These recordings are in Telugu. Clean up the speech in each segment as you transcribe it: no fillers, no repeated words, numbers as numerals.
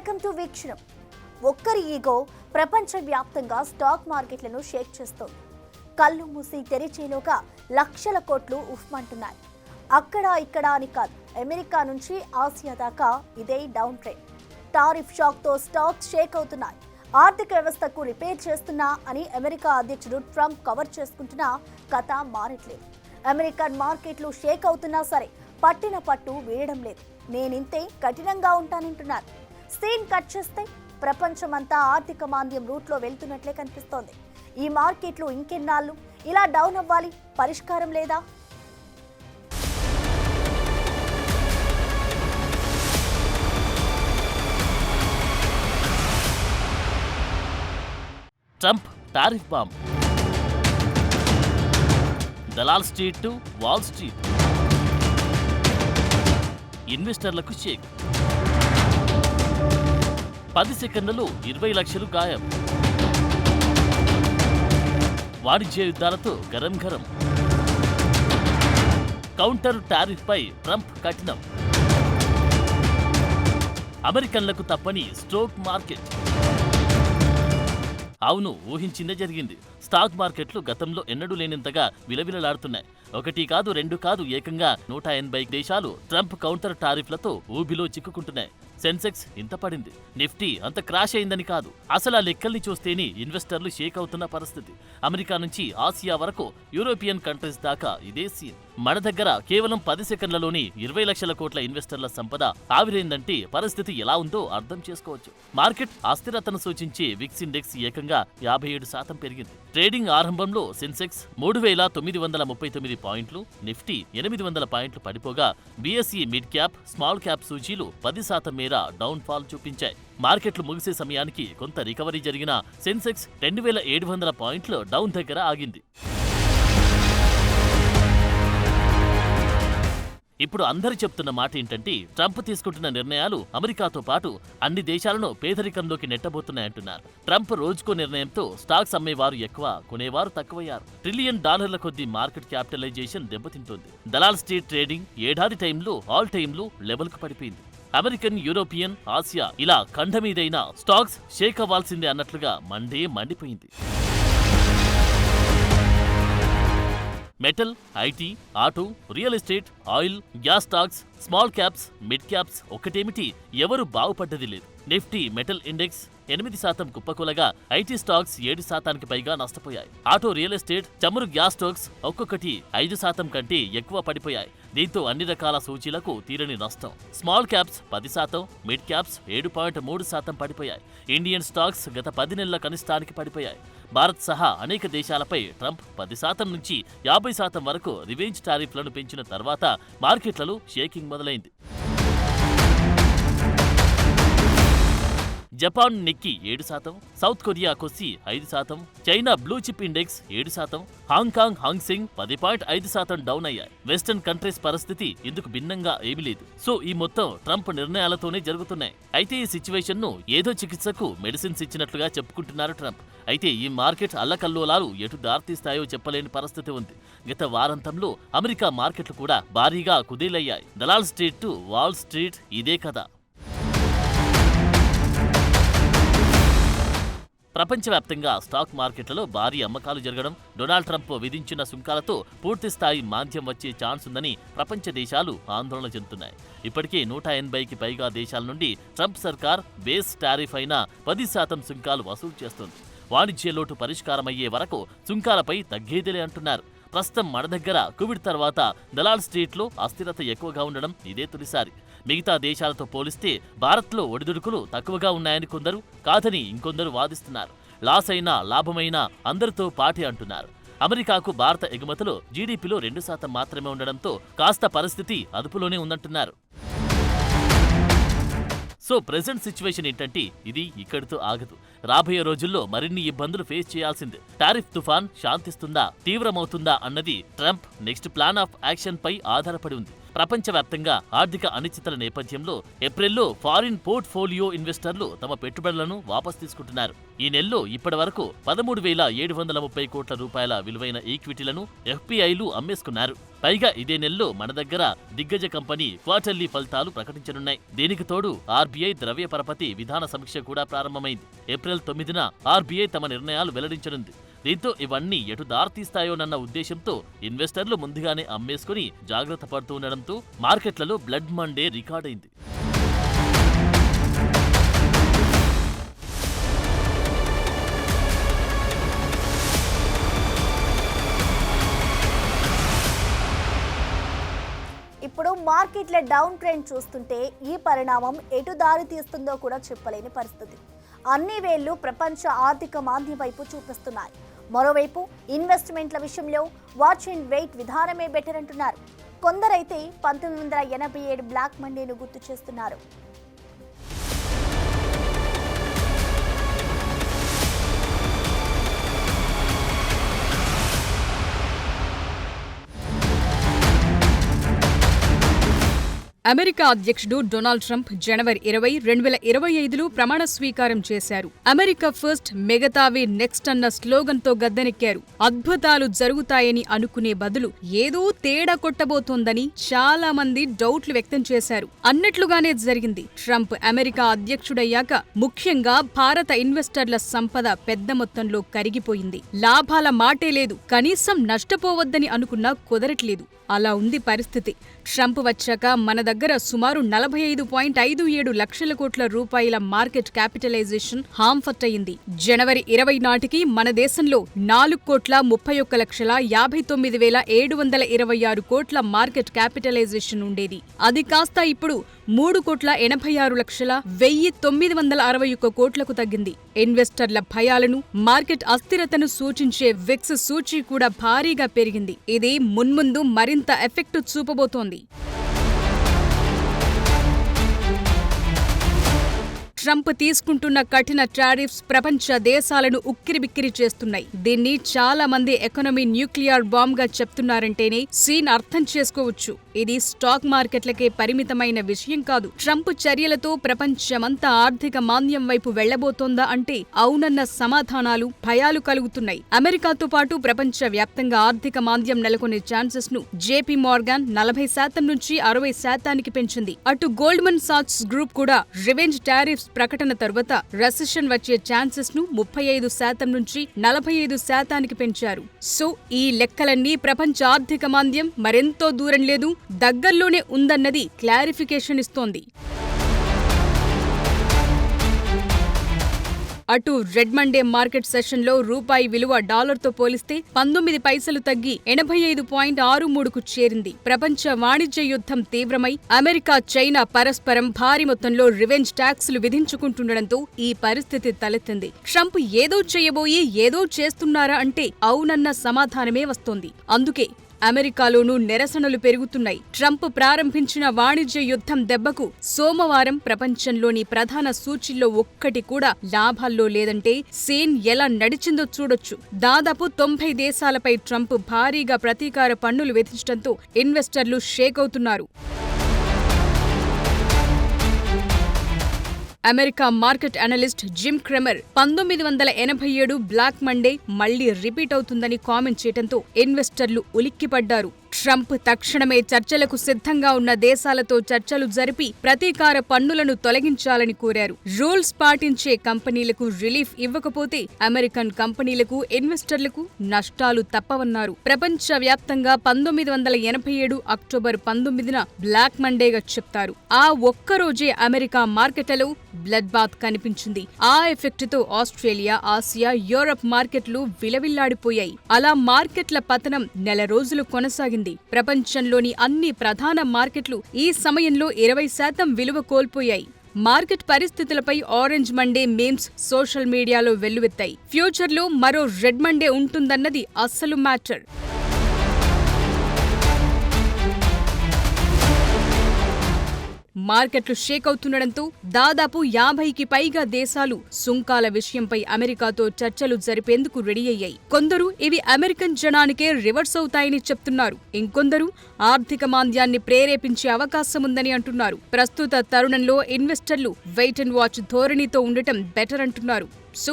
Welcome to వీక్షణం. ఒక్కరి ఈగో ప్రపంచవ్యాప్తంగా స్టాక్ మార్కెట్లను షేక్ చేస్తోంది. కళ్ళు మూసి తెరిచేలోగా లక్షల కోట్లు ఉఫ్మంటున్నాయి. అక్కడ ఇక్కడ అని కాదు, అమెరికా నుంచి ఆసియా దాకా ఇదే డౌన్ ట్రెండ్. టారిఫ్ షాక్తో స్టాక్స్ షేక్ అవుతున్నాయి. ఆర్థిక వ్యవస్థకు రిపేర్ చేస్తున్నా అని అమెరికా అధ్యక్షుడు ట్రంప్ కవర్ చేసుకుంటున్నా కథ మారట్లేదు. అమెరికన్ మార్కెట్లు షేక్ అవుతున్నా సరే పట్టిన పట్టు వీడడం లేదు. నేనింతే కఠినంగా ఉంటానంటున్నారు. సీన్ కట్ చేస్తే ప్రపంచమంతా ఆర్థిక మాంద్యం రూట్లో వెళ్తున్నట్లే కనిపిస్తోంది. ఈ మార్కెట్లు ఇంకెన్నాళ్ళు ఇలా డౌన్ అవ్వాలి? పరిష్కారం లేదా? Trump tariff bomb, Dalal Street to Wall street, ఇన్వెస్టర్లకు షేక్, 10 సెకండ్లలో 20 లక్షలు గాయం, వాణిజ్య యుద్ధాలతో గరం గరం, కౌంటర్ టారిఫ్ పై ట్రంప్ కఠినం, అమెరికన్లకు తప్పని స్టాక్ మార్కెట్. అవును, ఊహించిందే జరిగింది. స్టాక్ మార్కెట్లు గతంలో ఎన్నడూ లేనంతగా విలవిలలాడుతున్నాయి. ఒకటి కాదు, రెండు కాదు, ఏకంగా 180 దేశాలు ట్రంప్ కౌంటర్ టారిఫ్లతో ఊబిలో చిక్కుకుంటున్నాయి. సెన్సెక్స్ ఇంత పడింది, నిఫ్టీ అంత క్రాష్ అయిందని కాదు, అసలు ఆ లెక్కల్ని చూస్తేనే ఇన్వెస్టర్లు షేక్ అవుతున్న పరిస్థితి. అమెరికా నుంచి ఆసియా వరకు, యూరోపియన్ కంట్రీస్ దాకా ఇదే సీన్. మన దగ్గర కేవలం 10 సెకండ్లలోని 20 లక్షల కోట్ల ఇన్వెస్టర్ల సంపద ఆవిరైందంటే పరిస్థితి ఎలా ఉందో అర్థం చేసుకోవచ్చు. మార్కెట్ అస్థిరతను సూచించే విక్స్ ఇండెక్స్ ఏకంగా 57% పెరిగింది. ట్రేడింగ్ ఆరంభంలో సెన్సెక్స్ 3939 పాయింట్లు, నిఫ్టీ 800 పాయింట్లు పడిపోగా BSE mid cap, small cap సూచీలు 10% మేర డౌన్ ఫాల్ చూపించాయి. మార్కెట్లు ముగిసే సమయానికి కొంత రికవరీ జరిగిన సెన్సెక్స్ 2700 పాయింట్లు డౌన్ దగ్గర ఆగింది. ఇప్పుడు అందరూ చెప్తున్న మాట ఏంటంటే, ట్రంప్ తీసుకుంటున్న నిర్ణయాలు అమెరికాతో పాటు అన్ని దేశాలను పేదరికంలోకి నెట్టబోతున్నాయంటున్నారు. ట్రంప్ రోజుకో నిర్ణయంతో స్టాక్స్ అమ్మేవారు ఎక్కువ, కొనేవారు తక్కువయ్యారు. $1 ట్రిలియన్ కొద్దీ మార్కెట్ క్యాపిటలైజేషన్ దెబ్బతింటోంది. దలాల్ స్ట్రీట్ ట్రేడింగ్ ఏడాది టైంలో ఆల్ టైంలో లెవెల్కు పడిపోయింది. అమెరికన్, యూరోపియన్, ఆసియా ఇలా ఖండమీదైనా స్టాక్స్ షేక్ అవ్వాల్సిందే అన్నట్లుగా మండిపోయింది. Metal, IT, auto, real estate, oil, gas stocks, small caps, mid caps ఒక్కటేమిటి, ఎవరు బాగుపడ్డది లేదు. నిఫ్టీ మెటల్ ఇండెక్స్ 8% కుప్పకూలగా ఐటీ స్టాక్స్ 7% పైగా నష్టపోయాయి. ఆటో, రియల్ ఎస్టేట్, చమురు, గ్యాస్ స్టాక్స్ ఒక్కొక్కటి 5% కంటే ఎక్కువ పడిపోయాయి. దీంతో అన్ని రకాల సూచీలకు తీరని నష్టం. స్మాల్ క్యాప్స్ 10%, మిడ్ క్యాప్స్ 7.3% పడిపోయాయి. ఇండియన్ స్టాక్స్ గత 10 నెలల కనిష్టానికి పడిపోయాయి. భారత్ సహా అనేక దేశాలపై ట్రంప్ 10% నుంచి 50% వరకు రివెంజ్ టారిఫ్లను పెంచిన తర్వాత మార్కెట్లలో షేకింగ్ మొదలైంది. Japan Nikkei 7%, South Korea Kospi 5%, China blue chip index 7%, Hong Kong Hang Seng 10.5% down అయ్యాయి. వెస్టర్న్ కంట్రీస్ పరిస్థితి ఇందుకు భిన్నంగా ఏమీ లేదు. సో ఈ మొత్తం ట్రంప్ నిర్ణయాలతోనే జరుగుతున్నాయి. అయితే ఈ సిచ్యువేషన్ ను ఏదో చికిత్సకు మెడిసిన్స్ ఇచ్చినట్లుగా చెప్పుకుంటున్నారు ట్రంప్. అయితే ఈ మార్కెట్ అల్లకల్లోలాలు ఎటు దారితీస్తాయో చెప్పలేని పరిస్థితి ఉంది. గత వారాంతంలో అమెరికా మార్కెట్లు కూడా భారీగా కుదేలయ్యాయి. Dalal Street to Wall Street ఇదే కథ. ప్రపంచవ్యాప్తంగా స్టాక్ మార్కెట్లలో భారీ అమ్మకాలు జరగడం, డొనాల్డ్ ట్రంప్ విధించిన సుంకాలతో పూర్తిస్థాయి మాంద్యం వచ్చే ఛాన్స్ ఉందని ప్రపంచ దేశాలు ఆందోళన చెందుతున్నాయి. ఇప్పటికే 180కి పైగా దేశాల నుండి ట్రంప్ సర్కార్ బేస్ టారిఫ్ అయిన 10% సుంకాలు వసూలు చేస్తోంది. వాణిజ్య లోటు పరిష్కారమయ్యే వరకు సుంకాలపై తగ్గేదిలే అంటున్నారు. ప్రస్తుతం మన దగ్గర కోవిడ్ తర్వాత దలాల్ స్ట్రీట్లో అస్థిరత ఎక్కువగా ఉండడం ఇదే తొలిసారి. మిగతా దేశాలతో పోలిస్తే భారత్లో ఒడిదుడుకులు తక్కువగా ఉన్నాయని కొందరు, కాదని ఇంకొందరు వాదిస్తున్నారు. లాస్ అయినా లాభమైనా అందరితో పాటే అంటున్నారు. అమెరికాకు భారత ఎగుమతులు జీడీపీలో 2% మాత్రమే ఉండడంతో కాస్త పరిస్థితి అదుపులోనే ఉందంటున్నారు. సో ప్రెజెంట్ సిచ్యువేషన్ ఏంటంటే ఇది ఇక్కడితో ఆగదు. రాబోయే రోజుల్లో మరిన్ని ఇబ్బందులు ఫేస్ చేయాల్సిందే. టారిఫ్ తుఫాన్ శాంతిస్తుందా, తీవ్రమవుతుందా అన్నది Trump next plan of action పై ఆధారపడి ఉంది. ప్రపంచవ్యాప్తంగా ఆర్థిక అనిశ్చితల నేపథ్యంలో ఏప్రిల్లో ఫారిన్ పోర్ట్ఫోలియో ఇన్వెస్టర్లు తమ పెట్టుబడులను వాపసు తీసుకుంటున్నారు. ఈ నెలలో ఇప్పటివరకు 13,730 కోట్ల రూపాయల విలువైన ఈక్విటీలను ఎఫ్పీఐలు అమ్మేసుకున్నారు. పైగా ఇదే నెలలో మన దగ్గర దిగ్గజ కంపెనీ క్వార్టర్లీ ఫలితాలు ప్రకటించనున్నాయి. దీనికి తోడు ఆర్బీఐ ద్రవ్య పరపతి విధాన సమీక్ష కూడా ప్రారంభమైంది. ఏప్రిల్ 9న ఆర్బీఐ తమ నిర్ణయాలు వెల్లడించనుంది. దీంతో ఇవన్నీ ఎటు దారితీస్తాయోనన్న ఉద్దేశంతో ఇన్వెస్టర్లు ముందుగానే అమ్మేసుకుని జాగ్రత్త పడుతూ ఉండడంతో మార్కెట్లలో బ్లడ్ మండే రికార్డైంది. ఇప్పుడు మార్కెట్ల డౌన్ ట్రెండ్ చూస్తుంటే ఈ పరిణామం ఎటు దారి తీస్తుందో కూడా చెప్పలేని పరిస్థితి. అన్ని వేళ్లు ప్రపంచ ఆర్థిక మాంద్యం వైపు చూపిస్తున్నాయి. మరోవైపు ఇన్వెస్ట్మెంట్ల విషయంలో వాచ్ అండ్ వెయిట్ విధానమే బెటర్ అంటున్నారు. కొందరైతే 1987 బ్లాక్ మండేను గుర్తు చేస్తున్నారు. అమెరికా అధ్యక్షుడు డొనాల్డ్ ట్రంప్ జనవరి 20, 2025లో ప్రమాణ స్వీకారం చేశారు. అమెరికా ఫస్ట్, మిగతావి నెక్స్ట్ అన్న స్లోగన్తో గద్దెనెక్కారు. అద్భుతాలు జరుగుతాయని అనుకునే బదులు ఏదో తేడా కొట్టబోతోందని చాలా మంది డౌట్లు వ్యక్తం చేశారు. అన్నట్లుగానే జరిగింది. ట్రంప్ అమెరికా అధ్యక్షుడయ్యాక ముఖ్యంగా భారత ఇన్వెస్టర్ల సంపద పెద్ద మొత్తంలో కరిగిపోయింది. లాభాల మాటే లేదు, కనీసం నష్టపోవద్దని అనుకున్నా కుదరట్లేదు. అలా ఉంది పరిస్థితి. ట్రంప్ వచ్చాక మన దగ్గర సుమారు 45.57 లక్షల కోట్ల రూపాయల మార్కెట్ క్యాపిటలైజేషన్ హాంఫర్ట్ అయింది. జనవరి 20 నాటికి మన దేశంలో 4,31,59,726 కోట్ల మార్కెట్ క్యాపిటలైజేషన్ ఉండేది. అది కాస్త ఇప్పుడు 3,86,1,961 కోట్లకు తగ్గింది. ఇన్వెస్టర్ల భయాలను, మార్కెట్ అస్థిరతను సూచించే విక్స్ సూచీ కూడా భారీగా పెరిగింది. ఇది మున్ముందు మరింత ఎఫెక్ట్ చూపబోతోంది. ట్రంప్ తీసుకుంటున్న కఠిన టారిఫ్స్ ప్రపంచ దేశాలను ఉక్కిరిబిక్కిరి చేస్తున్నాయి. దీన్ని చాలా మంది ఎకానమీ న్యూక్లియర్ బాంబ్ గా చెప్తున్నారంటేనే సీన్ అర్థం చేసుకోవచ్చు. ఇది స్టాక్ మార్కెట్లకే పరిమితమైన విషయం కాదు. ట్రంప్ చర్యలతో ప్రపంచమంతా ఆర్థిక మాంద్యం వైపు వెళ్లబోతోందా అంటే అవునన్న సమాధానాలు, భయాలు కలుగుతున్నాయి. అమెరికాతో పాటు ప్రపంచ వ్యాప్తంగా ఆర్థిక మాంద్యం నెలకొనే ఛాన్సెస్ ను జేపీ మార్గాన్ 40% నుంచి 60% పెంచింది. అటు గోల్డ్మన్ సాక్స్ గ్రూప్ కూడా రివెంజ్ టారిఫ్స్ ప్రకటన తరువాత రెసెషన్ వచ్చే ఛాన్సెస్ ను 35% నుంచి 45% పెంచారు. సో ఈ లెక్కలన్నీ ప్రపంచ ఆర్థిక మాంద్యం మరెంతో దూరం లేదు, దగ్గర్లోనే ఉందన్నది క్లారిఫికేషన్ ఇస్తోంది. అటు రెడ్ మండే మార్కెట్ సెషన్లో రూపాయి విలువ డాలర్తో పోలిస్తే 19 పైసలు తగ్గి 85.63కు చేరింది. ప్రపంచ వాణిజ్య యుద్ధం తీవ్రమై అమెరికా, చైనా పరస్పరం భారీ మొత్తంలో రివెంజ్ ట్యాక్సులు విధించుకుంటుండటంతో ఈ పరిస్థితి తలెత్తింది. ట్రంప్ ఏదో చేయబోయి ఏదో చేస్తున్నారా అంటే అవునన్న సమాధానమే వస్తోంది. అందుకే అమెరికాలోనూ నిరసనలు పెరుగుతున్నాయి. ట్రంప్ ప్రారంభించిన వాణిజ్య యుద్ధం దెబ్బకు సోమవారం ప్రపంచంలోని ప్రధాన సూచీల్లో ఒక్కటి కూడా లాభాల్లో లేదంటే సీన్ ఎలా నడిచిందో చూడొచ్చు. దాదాపు 90 దేశాలపై ట్రంప్ భారీగా ప్రతీకార పన్నులు విధించడంతో ఇన్వెస్టర్లు షేక్ అవుతున్నారు. America market analyst Jim Cramer 1987 Black Monday మళ్లీ రిపీట్ అవుతుందని కామెంట్ చేయడంతో ఇన్వెస్టర్లు ఉలిక్కిపడ్డారు. ట్రంప్ తక్షణమే చర్చలకు సిద్ధంగా ఉన్న దేశాలతో చర్చలు జరిపి ప్రతీకార పన్నులను తొలగించాలని కోరారు. రూల్స్ పాటించే కంపెనీలకు రిలీఫ్ ఇవ్వకపోతే అమెరికన్ కంపెనీలకు, ఇన్వెస్టర్లకు నష్టాలు తప్పవన్నారు. ప్రపంచవ్యాప్తంగా 1987 అక్టోబర్ 19న బ్లాక్ మండేగా చెప్తారు. ఆ ఒక్కరోజే అమెరికా మార్కెట్లలో బ్లడ్ బాత్ కనిపించింది. ఆ ఎఫెక్ట్ తో ఆస్ట్రేలియా, ఆసియా, యూరప్ మార్కెట్లు విలవిల్లాడిపోయాయి. అలా మార్కెట్ల పతనం నెల రోజులు కొనసాగింది. ప్రపంచంలోని అన్ని ప్రధాన మార్కెట్లు ఈ సమయంలో 20% విలువ కోల్పోయాయి. మార్కెట్ పరిస్థితులపై ఆరెంజ్ మండే మీమ్స్ సోషల్ మీడియాలో వెల్లువెత్తాయి. ఫ్యూచర్లో మరో రెడ్ మండే ఉంటుందన్నది అస్సలు మ్యాటర్. మార్కెట్లు షేక్ అవుతుండటంతో దాదాపు 50కి పైగా దేశాలు సుంకాల విషయంపై అమెరికాతో చర్చలు జరిపేందుకు రెడీ అయ్యాయి. కొందరు ఇవి అమెరికన్ జనానికే రివర్స్ అవుతాయని చెప్తున్నారు. ఇంకొందరు ఆర్థిక మాంద్యాన్ని ప్రేరేపించే అవకాశముందని అంటున్నారు. ప్రస్తుత తరుణంలో ఇన్వెస్టర్లు వెయిట్ అండ్ వాచ్ ధోరణితో ఉండటం బెటర్ అంటున్నారు. సో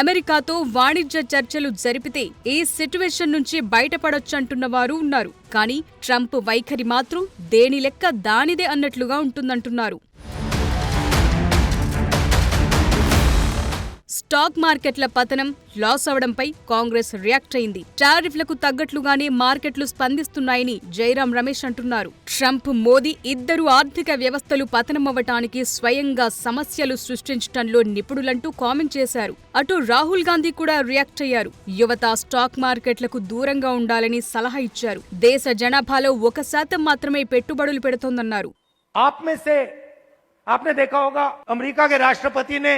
అమెరికాతో వాణిజ్య చర్చలు జరిపితే ఈ సిట్యువేషన్ నుంచి బయటపడొచ్చంటున్న వారు ఉన్నారు. కానీ ట్రంప్ వైఖరి మాత్రం దేని లెక్క దానిదే అన్నట్లుగా ఉంటుందంటున్నారు. స్టాక్ మార్కెట్ల పతనం, లాస్ అవడంపై కాంగ్రెస్ రియాక్ట్ అయింది. టారిఫ్లకు తగ్గట్లుగానే మార్కెట్లు స్పందిస్తున్నాయని జైరాం రమేష్ అంటున్నారు. ట్రంప్, మోదీ ఇద్దరు ఆర్థిక వ్యవస్థలు పతనమవ్వటానికి స్వయంగా సమస్యలు సృష్టించడంలో నిపుణులంటూ కామెంట్ చేశారు. అటు రాహుల్ గాంధీ కూడా రియాక్ట్ అయ్యారు. యువత స్టాక్ మార్కెట్లకు దూరంగా ఉండాలని సలహా ఇచ్చారు. దేశ జనాభాలో 1% మాత్రమే పెట్టుబడులు పెడుతోందన్నారు. आपने देखा होगा अमेरिका के राष्ट्रपति ने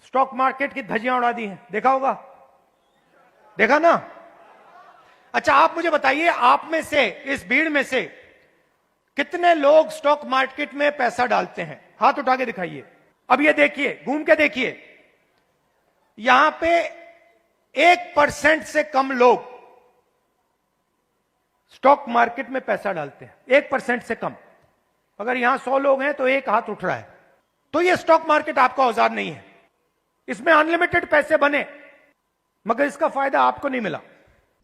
स्टॉक मार्केट की धज्जियां उड़ा दी हैं, देखा होगा, देखा ना? अच्छा, आप मुझे बताइए, आप में से, इस भीड़ में से कितने लोग स्टॉक मार्केट में पैसा डालते हैं? हाथ उठा के दिखाइए. अब ये देखिए, घूम के देखिए, यहां पे 1% से कम लोग स्टॉक मार्केट में पैसा डालते हैं. 1% से कम. अगर यहां 100 लोग हैं तो एक हाथ उठ रहा है. तो ये स्टॉक मार्केट आपका औजार नहीं है. इसमें अनलिमिटेड पैसे बने, मगर इसका फायदा आपको नहीं मिला.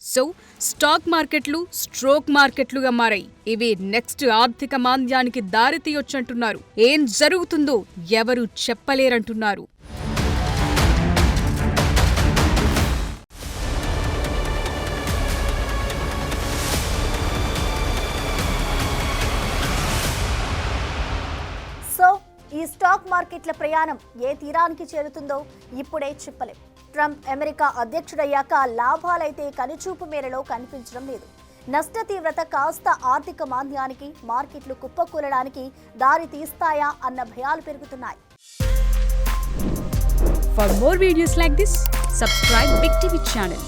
సో స్టాక్ మార్కెట్లు స్ట్రోక్ మార్కెట్లుగా మారాయి. ఇవి నెక్స్ట్ ఆర్థిక మాంద్యానికి దారి తీయొచ్చంటున్నారు. ఏం జరుగుతుందో ఎవరు చెప్పలేరంటున్నారు. సో ఈ స్టాక్ మార్కెట్ల ప్రయాణం ఏ తీరానికి చేరుతుందో ఇప్పుడే చెప్పలేం. ట్రంప్ అమెరికా అధ్యక్షుడయ్యాక లాభాలైతే కనుచూపు మేరలో కనిపించడం లేదు. నష్ట తీవ్రత కాస్త ఆర్థిక మాంద్యానికి, మార్కెట్లు కుప్పకూలడానికి దారి తీస్తాయా అన్న భయాలు పెరుగుతున్నాయి. For more videos like this, subscribe Big TV channel.